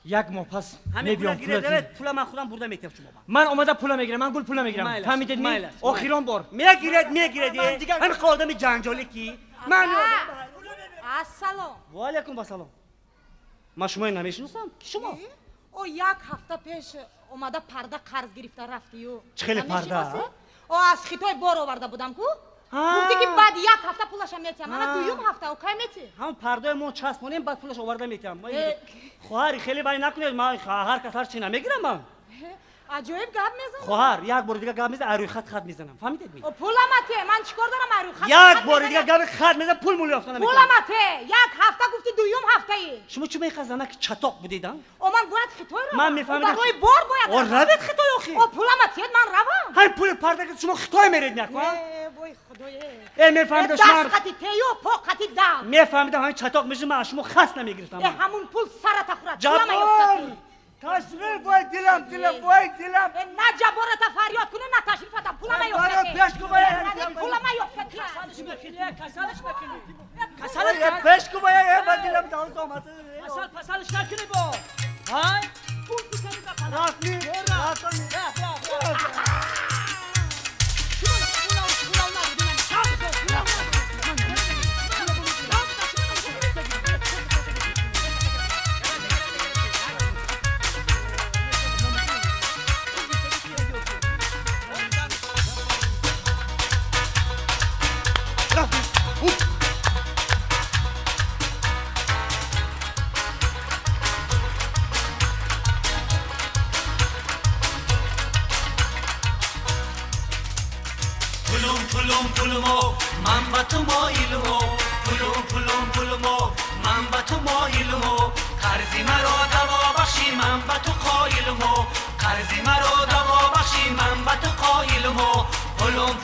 یک ماه پس همین پول میبیام گیره پول من خودم بردم میتم شما من اومده پول میگیرم من گل پول میگیرم فهمیدید می آخران بار میگیرید من خودم جنجالی کی من السلام و علیکم السلام ما شما نمیشناسم کی شما او یک هفته پیش اومده پرده قرض گرفته رفتی و خیلی پرده او از خیتای بار آورده بودم کو گفتی که بعد یک هفته پولش میتیم من دویم هفته او کی میتی هم پرده ما چسبونیم بعد پولش آورده میتم خواهر خیلی بای نکنید ما هر کس هر چی نمیگیرم من عجایب گپ میزنم خواهر یک بار دیگه گپ میزنم روی خط میزنم فهمیدید می پولمته من چیکار دارم روی خط یک بار دیگه گپ خط میزنم پول مولی افتادم پولمته یک هفته گفتی دویم هفته ای شما چه میخزنه که چطاق بودیدن او من باید خطای رو من میفهمیدم برای بار باید او روید خطای آخی او پولمته من روم های پول پرده که شما خطای میرید نکن وای خدایا میفهمیدم دست شما خطی تیو پا خطی دم میفهمیدم همین چطاق میشه من شما خاص نمیگرفتم همون پول سرت خورد جبار تشریف وای دلم وای دلم نه جبارت فریاد کنه نه تشریف اتم پولم یفته پیش کو باید پولم یفته کسالش پیش کو باید دلم داوز آمد پسالش نکنی با های پول تو رافتی پولمو من با تو مایلمو پولمو من با تو مایلمو قرضی مرا دوا بخشی من با تو قایلمو قرضی مرا دوا بخشی من با تو قایلمو پولمو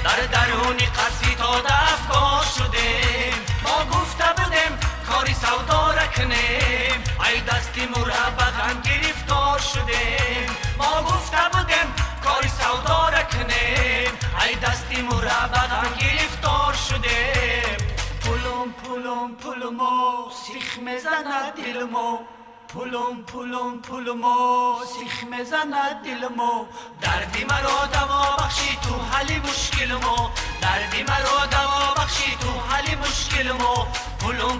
در درونی قصی تا دفکار شدیم ما گفته بودیم کاری سودا رکنیم ای دستی مربقم گرفتار شدیم ما گفته بودیم کاری سودا رکنیم ای دستی مربقم گرفتار شدیم پولمو سیخ میزند دلمو پولمو سیخ میزند دلمو دردی مرا دوا بخشی تو حل مشکلمو دردی مرا دوا بخشی تو حل مشکلمو پولمو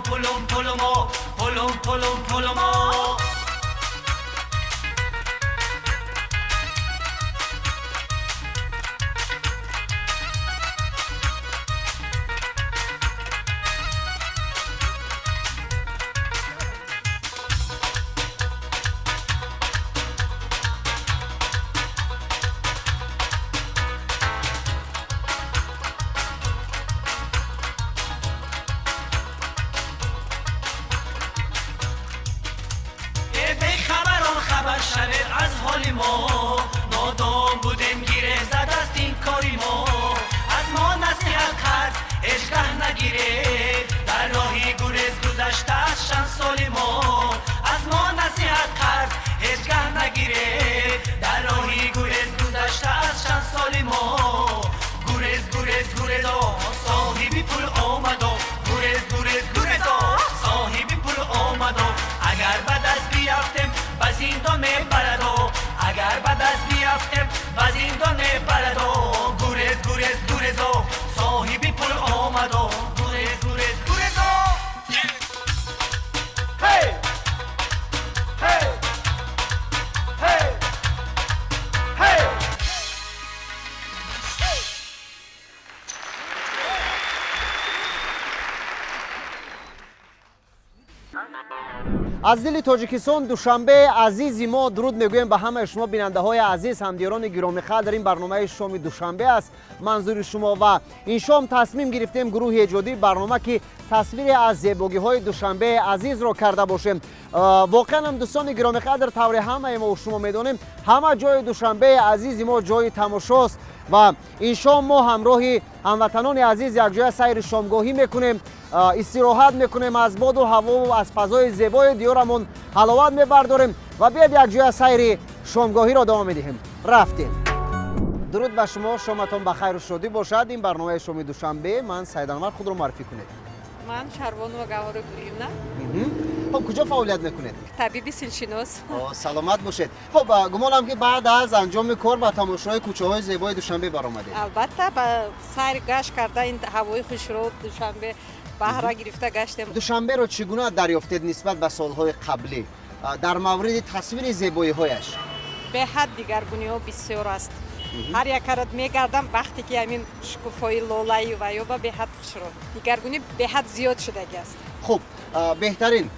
از حال ما نادام بودیم گیره زد است این کاری ما از ما نصیحت قرض هیچگاه نگیره در راهی گریز گذشته از چند سال ما از ما نصیحت قرض هیچگاه نگیره در راهی گریز گذشته از چند سال ما گریز صاحبی پول آمد گریز صاحبی پول آمد اگر بعد از بیافتیم با زندان میبرد اگر بعد از بیافتیم با زندان میبرد گریز صاحبی پول آمد گریز هی از دل تاجیکستان دوشنبه عزیزی ما درود میگویم به همه شما بیننده های عزیز همدیران گرامی قدر در این برنامه شام دوشنبه است منظور شما و این شام تصمیم گرفتیم گروه ایجادی برنامه که تصویر از زیبایی های دوشنبه عزیز را کرده باشیم. واقعا هم دوستان گرامی قدر طور همه ما و شما میدونیم همه جای دوشنبه عزیزی ما جای تماشاست و این شام ما همراه هموطنان عزیز یک جای سیر شامگاهی میکنیم، استراحت میکنیم، از باد و هوا و از فضای زیبای دیارمون حلاوت میبرداریم و بیاید یک جای سیر شامگاهی را ادامه میدهیم. رفتیم. درود به شما، شامتان بخیر و شادی باشد. این برنامه شام دوشنبه. من سعید انور، خود را معرفی کنید. من شروانو و گوهر گوریونا. خب کجا فعالیت میکنید؟ طبیبی سیلشناس. سلامت باشید. خب گمانم که بعد از انجام کار با تماشای کوچه های زیبای دوشنبه برآمدید. البته با سیر گشت کرده این هوای خوشرو دوشنبه بهره گرفته گشتیم. دوشنبه رو چگونه دریافتید نسبت به سالهای قبلی در مورد تصویر زیبایی هایش؟ به حد دیگرگونی ها بسیار است. هر یک کرد میگردم وقتی که همین شکوفای لولایی و یوبا به حد خوشرو دیگرگونی به حد زیاد شده است. خب بهترین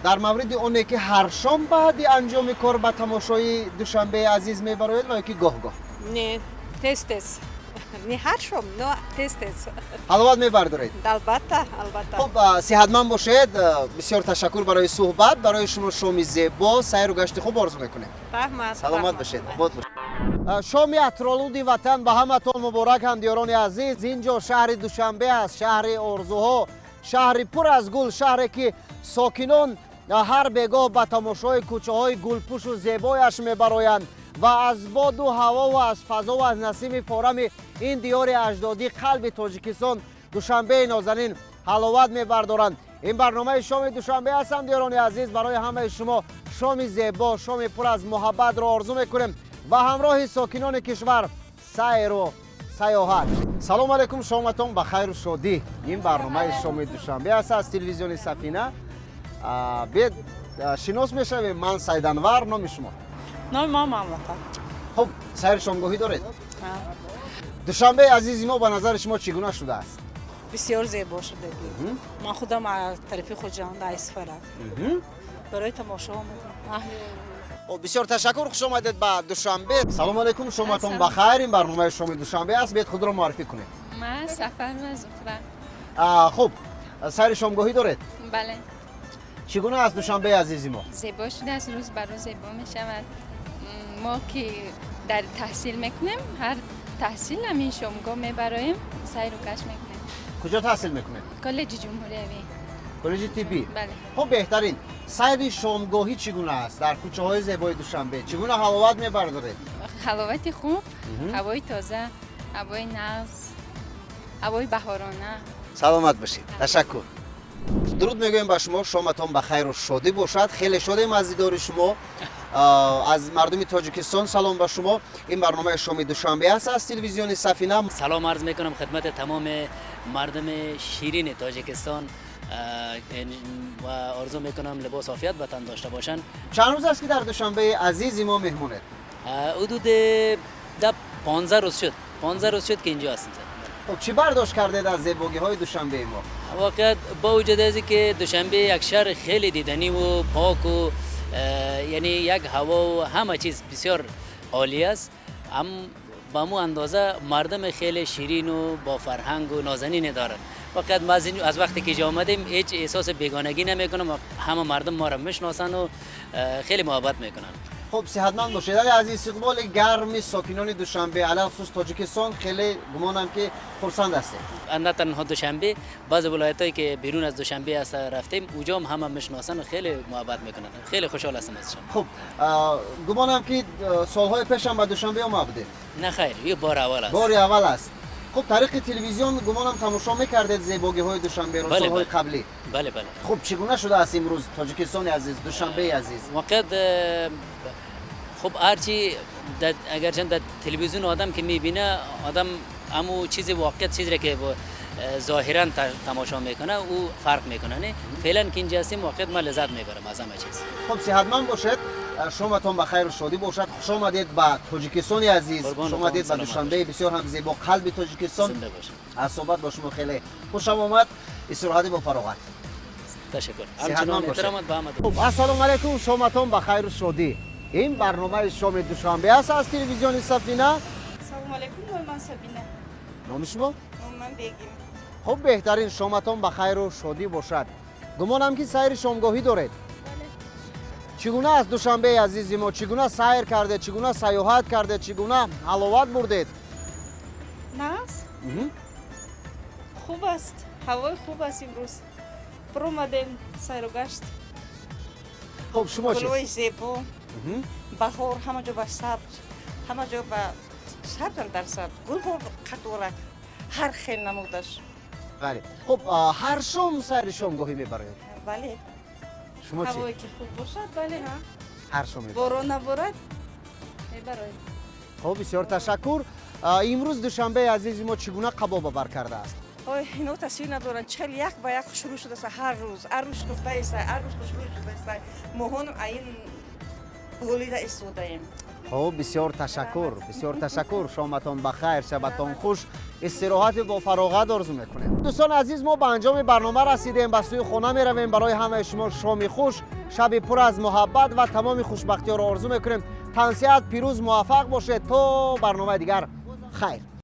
در مورد اونه که هر شام بعد انجام کار با تماشای دوشنبه عزیز میبرید و که گاه گاه؟ نه تست نه هر شام نه تست حلاوت میبردارید؟ البته. خب صحتمند باشید. بسیار تشکر برای صحبت. برای شما شام زیبا سیر و گشت خوب آرزو میکنیم. سلامت باشید. شام اطرالود وطن به همتون مبارک همدیاران عزیز. اینجا شهر دوشنبه است، شهر آرزوها، شهری پر از گل، شهری که ساکنان هر بگاه به تماشای کوچه های گلپوش و زیبایش میبرایند و از باد و هوا و از فضا و از نسیم فارم این دیار اجدادی قلب تاجیکستان دوشنبه نازنین حلاوت میبردارند. این برنامه شام دوشنبه هستم دیاران عزیز. برای همه شما شام زیبا، شام پر از محبت را آرزو میکنیم و همراه ساکنان کشور سیر و سیاحت. سلام علیکم، شامتون بخیر و شادی. این برنامه شام دوشنبه است از تلویزیون سفینه. بید شناس میشویم. من سعید انور. نام شما؟ نام ما مملکت. خب سیر شامگاهی دارید؟ دوشنبه عزیزی ما به نظر شما چگونه شده است؟ بسیار زیبا شده. من خودم از طرف خودجان در اسفر برای تماشا آمدم. بسیار تشکر، خوش آمدید به دوشنبه. سلام علیکم، شامتون بخیر. این برنامه شام دوشنبه است. بیاید خود را معرفی کنید. من سفر مزفرم. خب سیر شامگاهی دارید؟ بله. چگونه از دوشنبه عزیزی ما؟ زیبا شده، از روز بر روز زیبا می شود. ما که در تحصیل میکنیم، هر تحصیل همین شامگاه میبرایم، سیر و گشت میکنیم. کجا تحصیل میکنید؟ کالج جمهوری. کالج طبی. بله. خب بهترین سیر شامگاهی چگونه است در کوچه های زیبای دوشنبه؟ چگونه حلاوت میبردارید؟ حلاوت خوب، هوای تازه، هوای نغز، هوای بهارانه. سلامت باشید. تشکر. درود میگویم به شما، شامتان بخیر و شادی باشد. خیلی شادیم از دیدار شما. از مردم تاجیکستان سلام به شما. این برنامه شام دوشنبه است از تلویزیون سفینه. سلام عرض میکنم خدمت تمام مردم شیرین تاجیکستان و آرزو میکنم لباس عافیت به تن داشته باشن. چند روز است که در دوشنبه عزیزی ما مهمونید؟ حدود 15 روز شد. 15 روز شد که اینجا هستیم. خب چی برداشت کردید از زیبایی های دوشنبه ما؟ واقعا با وجود از که دوشنبه یک شهر خیلی دیدنی و پاک و یعنی یک هوا و همه چیز بسیار عالی است، با مو اندازه مردم خیلی شیرین و با فرهنگ و نازنین دارند. واقعا ما از وقتی که اینجا آمدیم هیچ احساس بیگانگی نمیکنم. همه مردم ما را میشناسن و خیلی محبت میکنن. خب صحتمند باشید. از استقبال گرم ساکنان دوشنبه علاوه خصوص تاجیکستان خیلی گمانم که خرسند هستید. نه تنها دوشنبه، بعض ولایتایی که بیرون از دوشنبه است رفتیم اونجا هم همه میشناسن و خیلی محبت میکنن. خیلی خوشحال هستم ازشون. خب گمانم که سالهای پیش هم به دوشنبه آمدید. نه خیر، یه بار اول است. بار اول است. خب طریق تلویزیون گمانم تماشا میکردید زیبایی های دوشنبه رو سالهای قبلی. بله بله. خب چگونه شده است امروز تاجیکستان عزیز، دوشنبه عزیز؟ واقعا خب هرچی اگر چند در تلویزیون آدم که میبینه آدم همو چیز واقعیت چیزی که ظاهرا تماشا میکنه او فرق میکنه. نه فعلا که اینجا هستیم واقعیت ما لذت میبرم از همه چیز. خب صحتمند باشید. شامتون بخیر و شادی باشد. خوش آمدید به تاجیکستان عزیز. خوش آمدید به دوشنبه بسیار هم زیبا قلب تاجیکستان. زنده باشید. از صحبت با شما خیلی خوشم آمد. استراحت با فراغت. تشکر صحتمند همچنان باشید. احترامات به همه. خب السلام علیکم، شامتون بخیر و شادی. این برنامه شام دوشنبه است از تلویزیون سفینه. سلام علیکم، من سبینه. نام شما؟ من بگیم. خب بهترین شامتون بخیر و شادی باشد. گمانم که سیر شامگاهی دارید. چگونه از دوشنبه عزیزی ما چگونه سیر کرده، چگونه سیاحت کرده، چگونه حلاوت بردید؟ ناز خوب است، هوای خوب است امروز. پرومدیم سیر و گشت. خب شما چی؟ گلوی زیبا، بهار همه جا به سبز، همه جا به سبز در سبز، گل ها قطورک، هر خیل نمودش. بله. خب هر شام سیر شامگاهی میبرید؟ بله. شما چی؟ هوایی که خوب باشد، بله ها. هر شام میبرید؟ باران نبارد، میبرید. خب بسیار تشکر. امروز دوشنبه عزیزی ما چگونه کباب بر کرده است؟ اینا تصویر ندارن، چل یک به یک شروع شده است هر روز گفته است، هر روز شروع شده است. ماهون این بولیده استوده ایم. خب بسیار تشکر. شامتان بخیر، شبتان خوش، استراحت با فراغت آرزو میکنیم. دوستان عزیز، ما به انجام برنامه رسیدیم، به سوی خانه میرویم. برای همه شما شامی خوش، شب پر از محبت و تمام خوشبختی ها را آرزو میکنیم. تنصیحات پیروز موفق باشید. تا برنامه دیگر خیر.